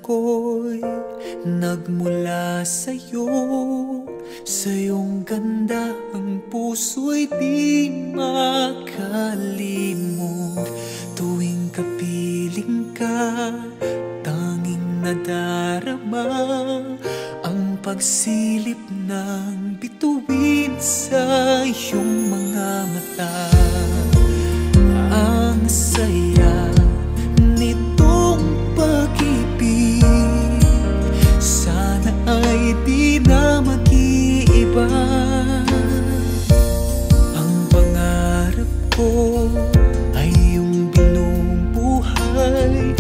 ko'y nagmula sa'yo. Sa iyong ganda ang puso'y di makalimot. Tuwing kapiling ka, tanging nadarama ang pagsilip ng bituin sa iyong mga mata. Ang saya nitong pag-ibig, sana ay di na mag-iiba. Ang pangarap ko ay iyong binubuhay,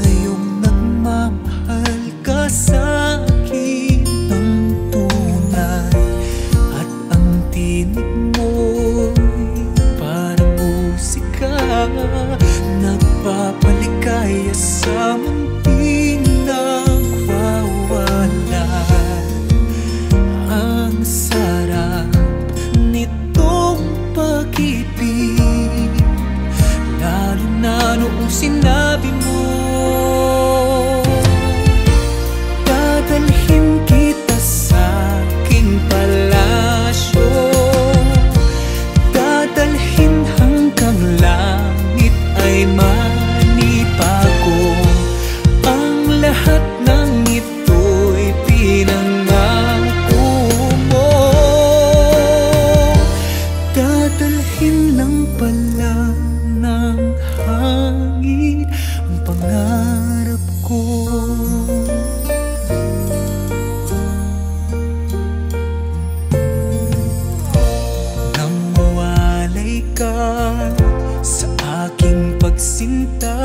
ngayong nagmamahal ka sa akin ng tunay. At ang tinig mo'y parang musika, nagpapaligaya sa munting nagwawala. Ang sarap nitong pag-ibig, lalo na noong sinabi mo, dadalhin kita sa aking palasyo, dadalhin hanggang langit ay manibago. Ang lahat ng ito'y pinangako mo, dadalhin lang pala ng hangin ang pangarap ko. Nang mawalay ka sa aking pagsinta,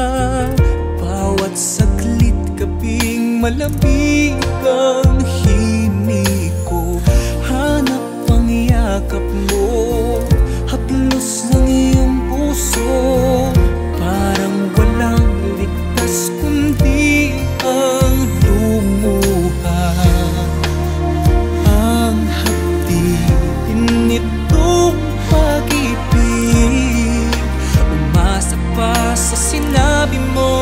bawat saglit gabing malamig ang himig ko. Hanap ang yakap mo, haplos ng iyong puso, parang walang ligtas kundi ang lumuha. Ang hapdin nitong pag-ibig, umasa pa sa sinabi mo.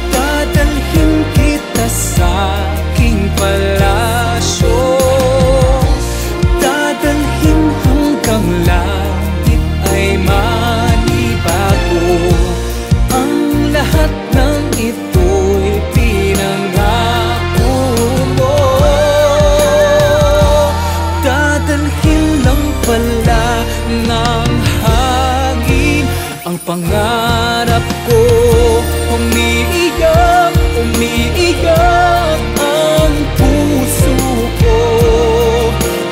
Dadalhin kita sa aking palasyo, dadalhin hanggang langit ay manibago. Ang lahat ng ito'y pinangako mo, dadalhin lang pala ng hangin ang pangarap ko. Umiiyak, umiiyak ang puso ko,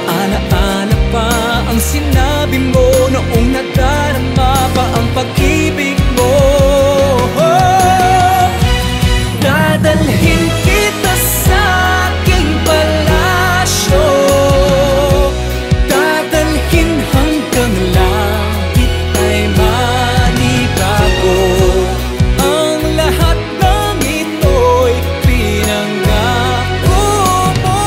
alaala pa ang sinabi mo noong nadarama pa ang pag-ibig mo. Dadalhin kita sa aking palasyo, dadalhin hanggang langit ay manibago. Ang lahat ng ito'y pinangako mo,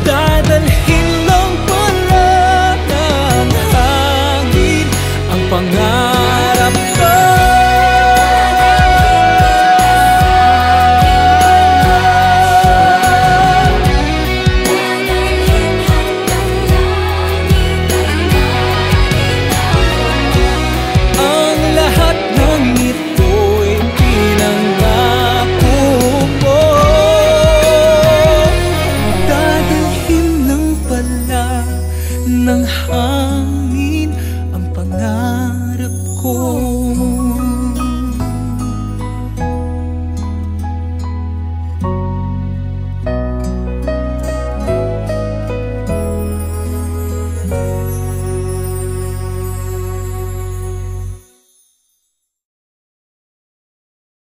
dadalhin lang pala ng hangin ang pangarap ko. Ang lahat ng ito'y pinangako mo, dadalhin lang pala ng hangin